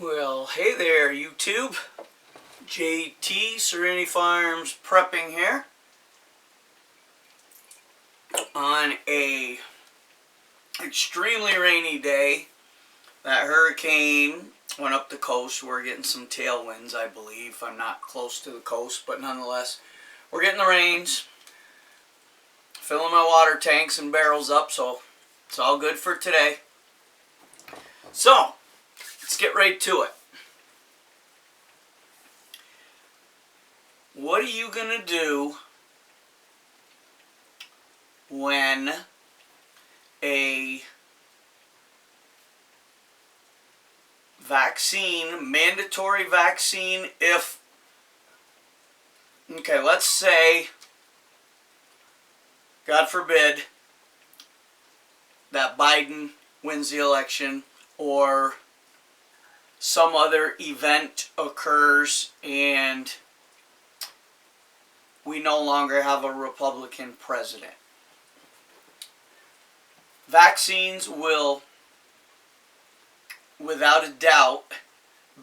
Well, hey there, YouTube. JT, Serenity Farms prepping here on a extremely rainy day. That hurricane went up the coast. We're getting some tailwinds, I believe. I'm not close to the coast, but nonetheless, we're getting the rains. Filling my water tanks and barrels up, so it's all good for today. So, let's get right to it. What are you going to do when a mandatory vaccine, let's say, God forbid, that Biden wins the election or some other event occurs and we no longer have a Republican president. Vaccines will, without a doubt,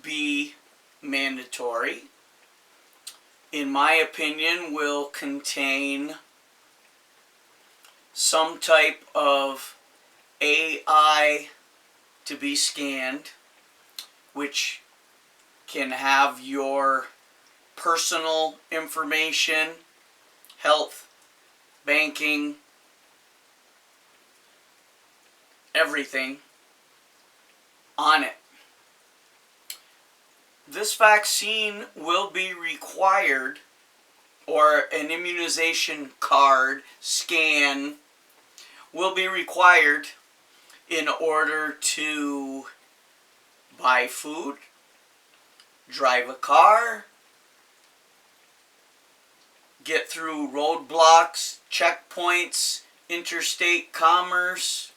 be mandatory. In my opinion, will contain some type of AI to be scanned, which can have your personal information, health, banking, everything on it. This vaccine will be required, or an immunization card scan will be required in order to buy food, drive a car, get through roadblocks, checkpoints, interstate commerce,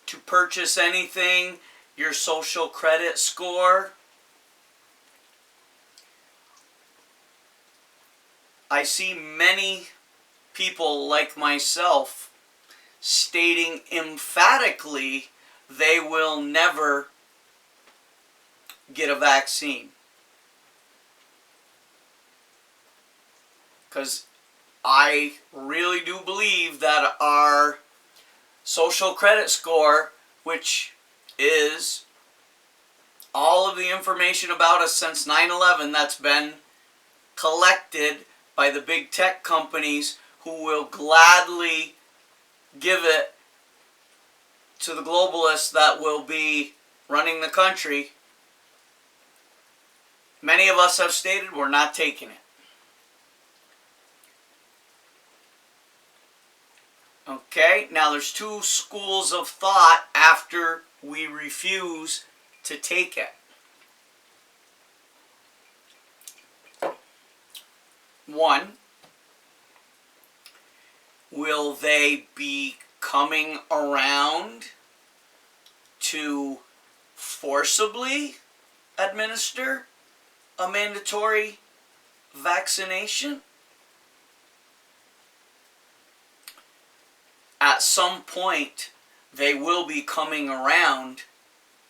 to purchase anything, your social credit score. I see many people like myself stating emphatically they will never get a vaccine. Because I really do believe that our social credit score, which is all of the information about us since 9/11 that's been collected by the big tech companies who will gladly give it to the globalists that will be running the country. Many of us have stated we're not taking it. Okay, now there's two schools of thought after we refuse to take it. One, will they be coming around to forcibly administer a mandatory vaccination? At some point, they will be coming around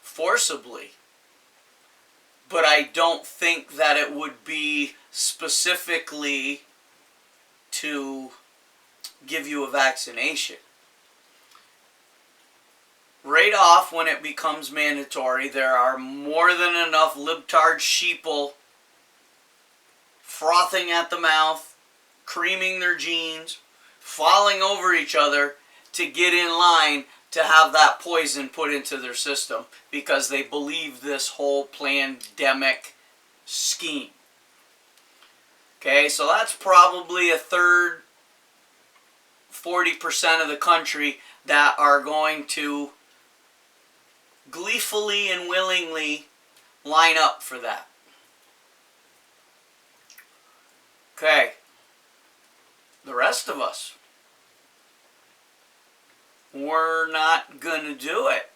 forcibly. But I don't think that it would be specifically to give you a vaccination. Right off, when it becomes mandatory, there are more than enough libtard sheeple frothing at the mouth, creaming their jeans, falling over each other to get in line to have that poison put into their system because they believe this whole pandemic scheme. Okay, so that's probably a third, 40% of the country that are going to gleefully and willingly line up for that. Okay, the rest of us, we're not going to do it.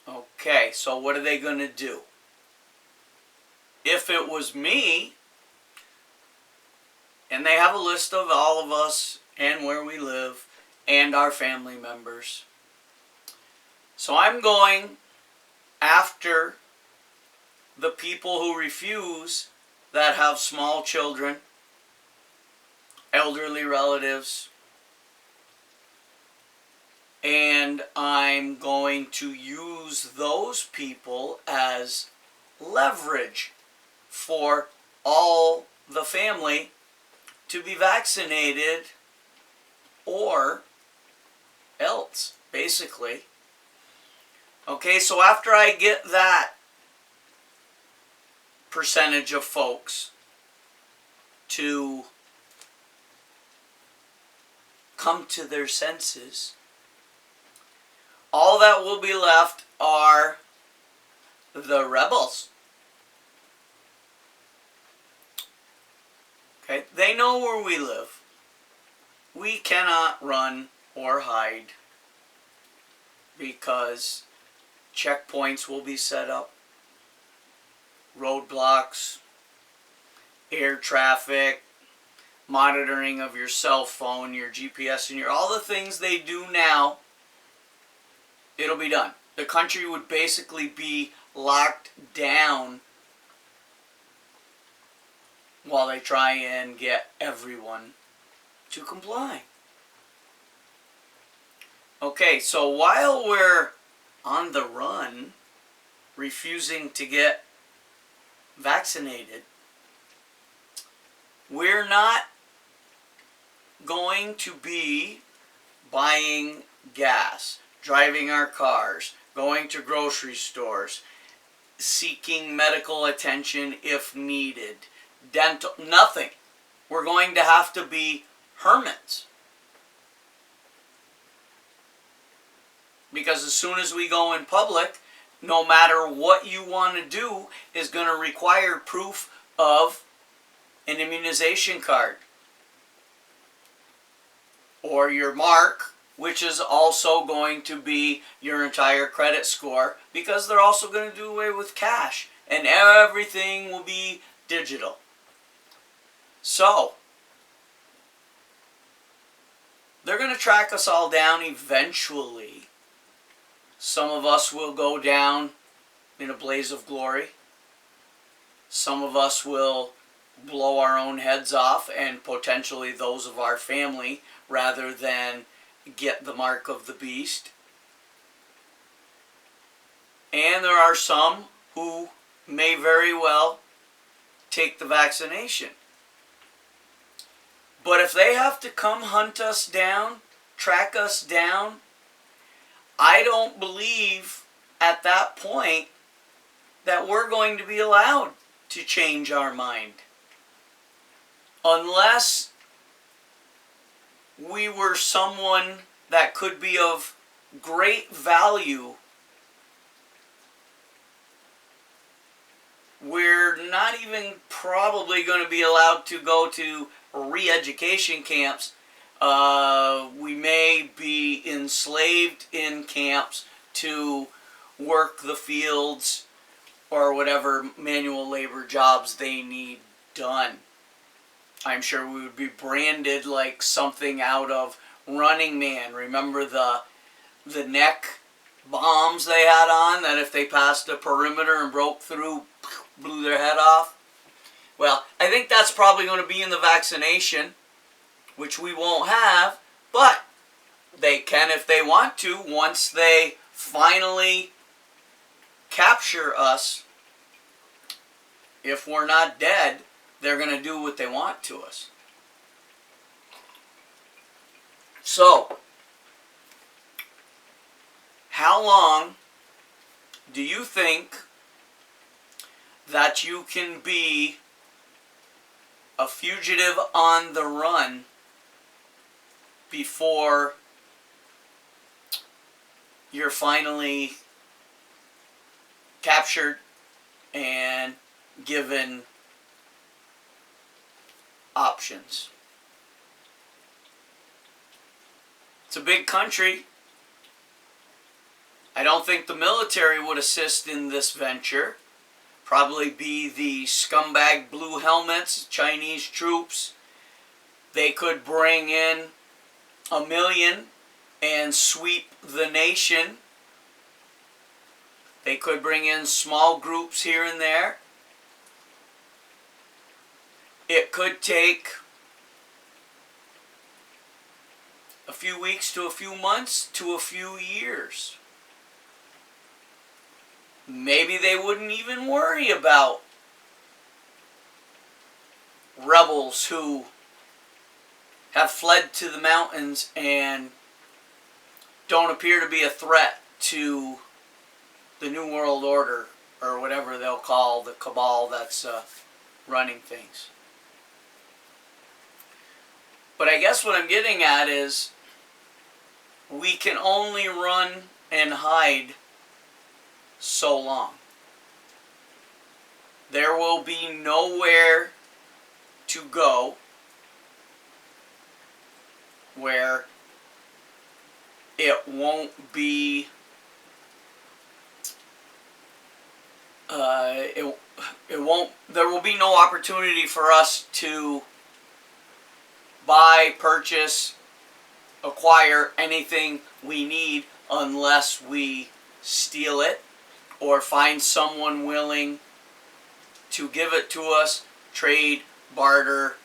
Okay, so what are they going to do? If it was me, and they have a list of all of us and where we live and our family members. So I'm going after the people who refuse, that have small children, elderly relatives, and I'm going to use those people as leverage for all the family to be vaccinated or else, basically. Okay, so after I get that percentage of folks to come to their senses, all that will be left are the rebels. Okay, they know where we live. We cannot run or hide because checkpoints will be set up, roadblocks, air traffic, monitoring of your cell phone, your GPS, and all the things they do now. It'll be done. The country would basically be locked down while they try and get everyone to comply. Okay, so while we're on the run, refusing to get vaccinated, we're not going to be buying gas, driving our cars, going to grocery stores, seeking medical attention if needed, dental, nothing. We're going to have to be hermits. Because as soon as we go in public, no matter what you want to do is going to require proof of an immunization card or your mark, which is also going to be your entire credit score, because they're also going to do away with cash and everything will be digital. So they're going to track us all down eventually. Some of us will go down in a blaze of glory. Some of us will blow our own heads off and potentially those of our family rather than get the mark of the beast. And there are some who may very well take the vaccination. But if they have to come hunt us down, track us down, I don't believe at that point that we're going to be allowed to change our mind. Unless we were someone that could be of great value, we're not even probably going to be allowed to go to re-education camps. We may be enslaved in camps to work the fields or whatever manual labor jobs they need done. I'm sure we would be branded like something out of Running Man. Remember the neck bombs they had on that if they passed a perimeter and broke through, blew their head off? Well, I think that's probably going to be in the vaccination, which we won't have, but they can if they want to. Once they finally capture us, if we're not dead, they're going to do what they want to us. So, how long do you think that you can be a fugitive on the run before you're finally captured and given options? It's a big country. I don't think the military would assist in this venture. Probably be the scumbag blue helmets, Chinese troops. They could bring in 1 million and sweep the nation They could bring in small groups here and there. It could take a few weeks to a few months to a few years. Maybe they wouldn't even worry about rebels who have fled to the mountains and don't appear to be a threat to the New World Order, or whatever they'll call the cabal that's running things. But I guess what I'm getting at is we can only run and hide so long. There will be nowhere to go where it won't be there will be no opportunity for us to buy, purchase, acquire anything we need unless we steal it or find someone willing to give it to us, trade, barter,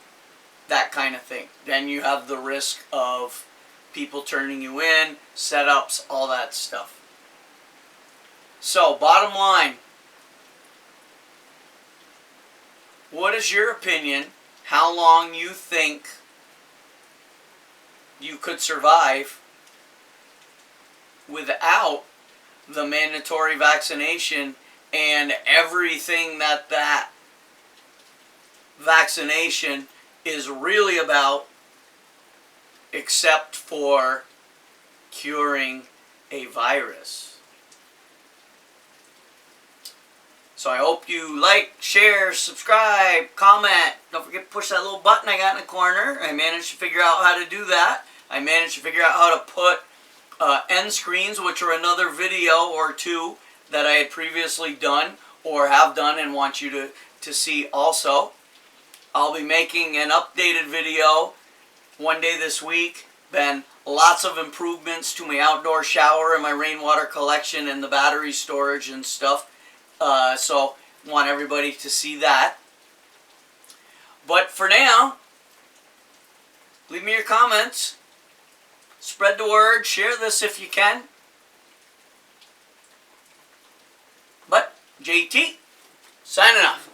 that kind of thing. Then you have the risk of people turning you in, setups, all that stuff. So, bottom line, what is your opinion? How long you think you could survive without the mandatory vaccination and everything that vaccination is really about, except for curing a virus? So I hope you like, share, subscribe, comment. Don't forget to push that little button I got in the corner. I managed to figure out how to do that. I managed to figure out how to put end screens, which are another video or two that I had previously done or have done and want you to see also. I'll be making an updated video one day this week. Been lots of improvements to my outdoor shower and my rainwater collection and the battery storage and stuff. So want everybody to see that. But for now, leave me your comments. Spread the word. Share this if you can. But JT, signing off.